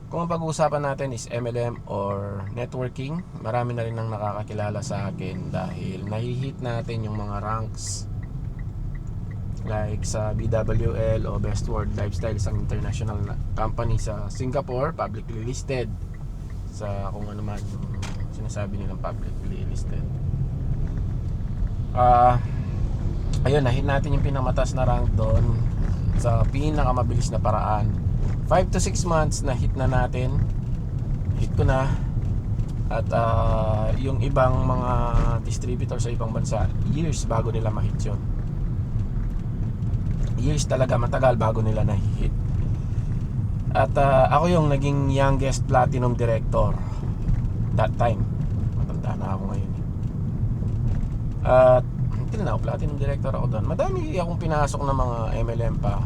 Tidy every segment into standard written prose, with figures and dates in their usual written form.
Kung ang pag-uusapan natin is MLM or networking, marami na rin ang nakakakilala sa akin dahil nahihit natin yung mga ranks like sa BWL o Best World Lifestyle, isang international company sa Singapore, publicly listed sa kung ano man yung sinasabi nilang publicly listed. Ayun, nahit natin yung pinamatas na rank doon sa pinakamabilis na paraan. 5 to 6 months na hit na natin. Hit ko na. At yung ibang mga distributor sa ibang bansa, years bago nila ma-hit yun. Years talaga, matagal bago nila na-hit. At ako yung naging youngest platinum director that time. Matanda na ako ngayon. At until now, platinum director ako doon. Madami akong pinasok na mga MLM pa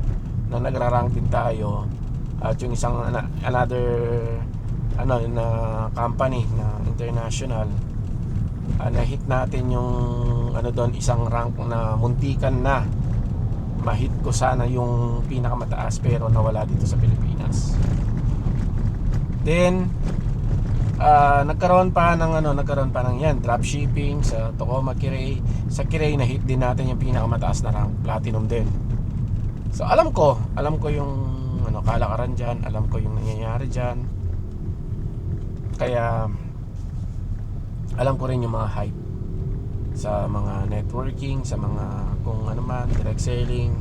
na nagra-rank din tayo. At yung isang another na company na international, na-hit natin yung doon, isang rank na muntikan na ma-hit ko sana yung pinakamataas pero nawala dito sa Pilipinas. Then nagkaroon pa ng yan, dropshipping sa Tacoma Kirei. Sa Kirei na hit din natin yung pinakamataas na rank, platinum din. So alam ko yung kalakaran dyan, alam ko yung nangyayari dyan. Kaya alam ko rin yung mga hype sa mga networking, sa mga kung ano man, direct selling,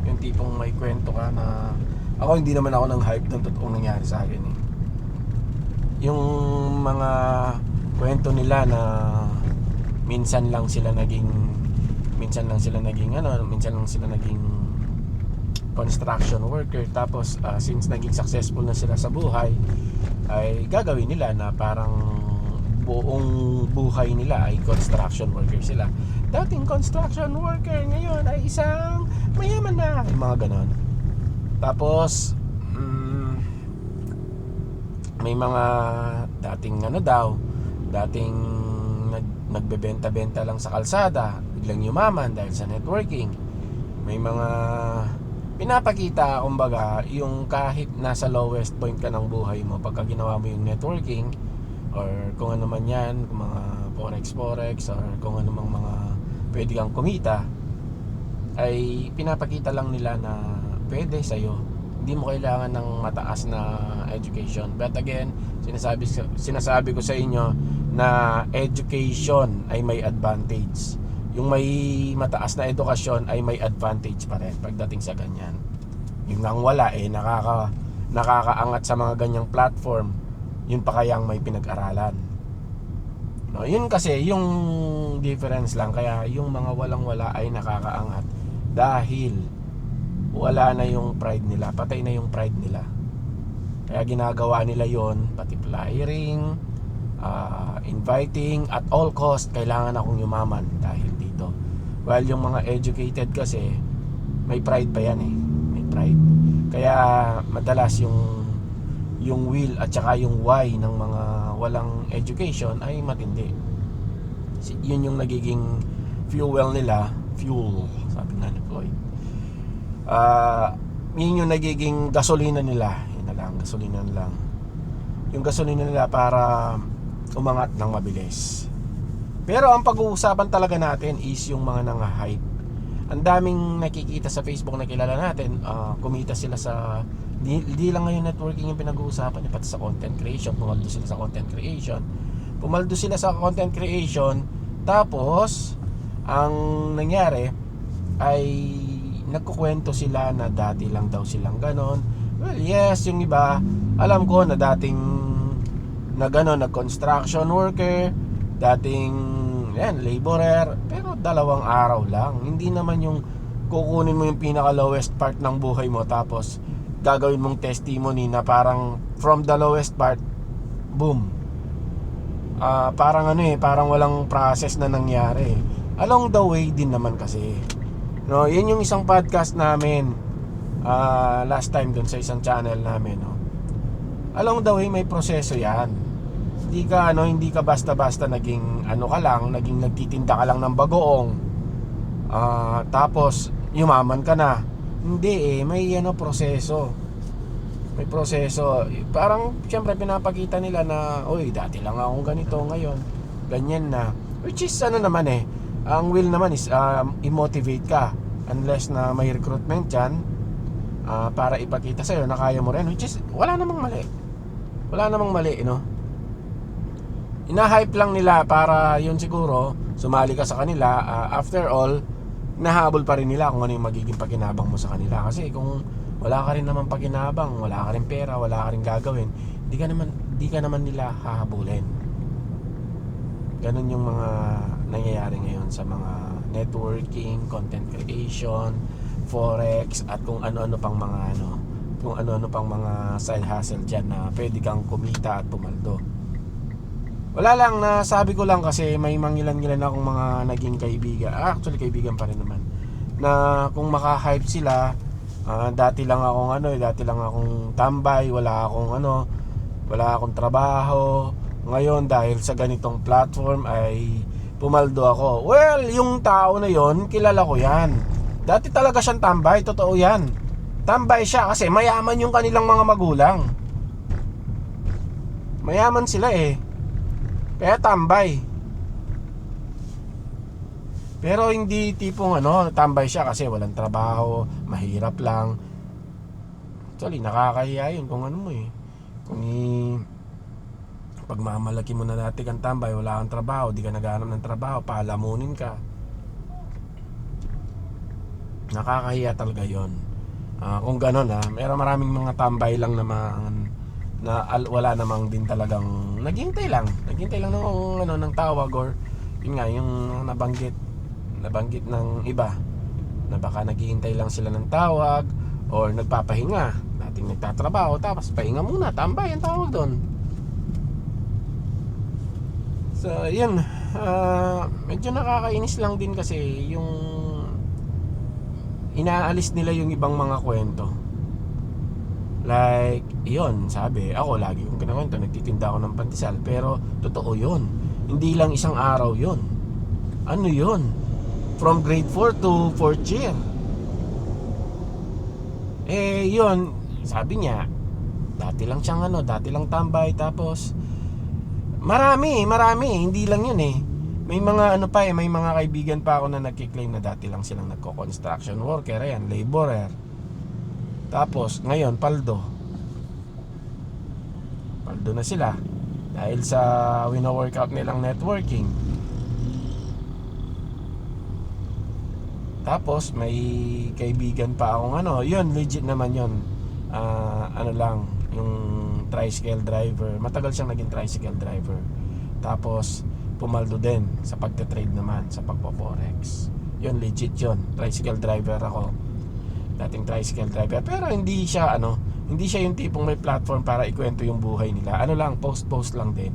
yung tipong may kwento ka na ako, hindi naman ako ng hype ng totoong nangyari sa akin eh. Yung mga kwento nila na minsan lang sila naging construction worker, tapos since naging successful na sila sa buhay, ay gagawin nila na parang buong buhay nila ay construction worker sila. Dating construction worker, ngayon ay isang mayaman na, yung mga ganon. Tapos may mga dating nagbebenta-benta lang sa kalsada, biglang yumaman dahil sa networking. May mga pinapakita, kumbaga, yung kahit nasa lowest point ka ng buhay mo, pagka ginawa mo yung networking or kung ano man yan, mga forex or kung ano mang mga pwede kang kumita, ay pinapakita lang nila na pwede sa'yo. Hindi mo kailangan ng mataas na education. But again, sinasabi ko sa inyo na education ay may advantage. Yung may mataas na edukasyon ay may advantage pa rin pagdating sa ganyan. Yung nang wala nakakaangat sa mga ganyang platform, yun pa kayang may pinag-aralan. No, yun kasi yung difference lang, kaya yung mga walang-wala ay nakakaangat dahil wala na yung pride nila, patay na yung pride nila. Kaya ginagawa nila yon, pati flyering, inviting, at all cost kailangan akong yumaman dahil dito. While yung mga educated kasi may pride pa yan eh, may pride. Kaya madalas yung will at saka yung why ng mga walang education ay matindi. Yun yung nagiging fuel nila, sabi nga ni Floyd. Yun yung nagiging gasolina nila. Yun na lang, gasolina lang. Yung gasolina nila para umangat ng mabilis. Pero ang pag-uusapan talaga natin is yung mga nang-hype. Ang daming nakikita sa Facebook na kilala natin, kumita sila sa di lang ngayon networking yung pinag-uusapan, pati sa content creation. Pumaldo sila sa content creation. Tapos ang nangyari ay nagkukwento sila na dati lang daw silang ganon. Well, yes, yung iba alam ko na dating nag-construction worker, dating laborer, pero 2 araw lang. Hindi naman yung kukunin mo yung pinaka lowest part ng buhay mo tapos gagawin mong testimony na parang from the lowest part, boom. Parang walang process na nangyari. Along the way din naman kasi. No, yun yung isang podcast namin last time dun sa isang channel namin, no. Along the way may proseso 'yan. Hindi ka basta-basta naging nagtitinda ka lang ng bagoong. Tapos yumaman ka na. Hindi may proseso. May proseso. Parang siyempre pinapakita nila na, oy, dati lang akong ganito, ngayon ganyan na. Which is ano naman ang will naman is i-motivate ka unless na may recruitment dyan, para ipakita sa'yo na kaya mo rin, which is wala namang mali, no? Ina-hype lang nila para yun siguro sumali ka sa kanila. After all, nahabol pa rin nila kung ano yung magiging pakinabang mo sa kanila. Kasi kung wala ka rin naman pakinabang, wala ka rin pera, wala ka rin gagawin, di ka naman nila hahabulin. Ganun yung mga nangyayari ngayon sa mga networking, content creation, forex, at kung ano-ano pang mga side hustle dyan na pwede kang kumita at pumaldo. Wala lang, nasabi ko lang kasi may mangilan-ngilan akong mga naging kaibigan. Actually kaibigan pa rin naman, na kung maka-hype sila, dati lang akong tambay, wala akong trabaho. Ngayon dahil sa ganitong platform ay pumaldo ako. Well, yung tao na yon, kilala ko yan. Dati talaga siyang tambay, totoo yan. Tambay siya kasi mayaman yung kanilang mga magulang. Mayaman sila kaya tambay. Pero hindi tipong tambay siya kasi walang trabaho, mahirap lang. Actually, nakakahiya yun kung kung pagmamalaki mo na dati kang tambay, wala kang trabaho, di ka naghahanap ng trabaho, palamunin ka. Nakakahiya talaga yun. Kung gano'n maraming mga tambay lang naman na wala namang din talagang naghintay lang ng tawag, or yun nga yung nabanggit ng iba na baka naghihintay lang sila ng tawag or nagpapahinga, dating nagtatrabaho tapos pahinga muna, tambay ang tawag doon. So yun, medyo nakakainis lang din kasi yung inaalis nila yung ibang mga kwento. Like, yun, sabi, ako lagi kong kinakwento, nagtitinda ako ng pandesal, pero totoo yun. Hindi lang isang araw yun. Ano yun? From grade 4 to 4th year. Yun, sabi niya, dati lang tambay, tapos marami, hindi lang yun May mga may mga kaibigan pa ako na nagki-claim na dati lang silang nagko-construction worker, laborer. Tapos ngayon paldo na sila dahil sa wino-workout nilang networking. Tapos may kaibigan pa akong yun legit naman yun. Lang yung tricycle driver. Matagal siyang naging tricycle driver. Tapos pumaldo din sa pagte-trade naman, sa pagpo-forex. Yun legit yun. Tricycle driver ako. Dating tricycle driver, pero hindi siya yung tipong may platform para ikwento yung buhay nila. Post lang din.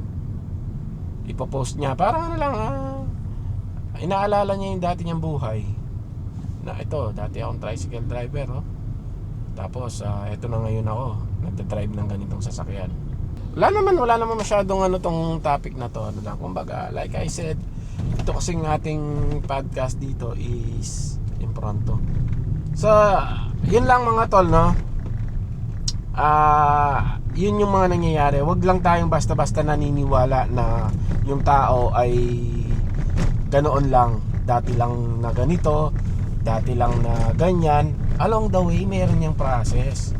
Ipo-post niya parang inaalala niya yung dati niyang buhay. Na ito, dati akong tricycle driver, tapos ito na ngayon ako, nagda-drive ng ganitong sasakyan. Wala naman masyadong tong topic na to. Kumbaga, like I said, ito kasing ating podcast dito is impromptu. So, yun lang mga tol, yun yung mga nangyayari. Huwag lang tayong basta-basta naniniwala na yung tao ay ganoon lang. Dati lang na ganito, dati lang na ganyan. Along the way, meron niyang process.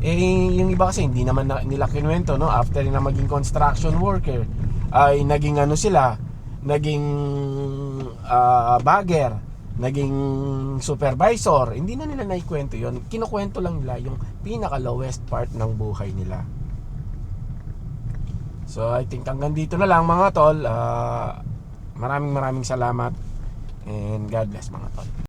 Yung iba kasi hindi naman nila kinuwento, after na maging construction worker ay naging naging bagger, naging supervisor. Hindi na nila naikwento yon. Kinukwento lang nila yung pinaka lowest part ng buhay nila. So I think hanggang dito na lang mga tol. Maraming salamat and God bless mga tol.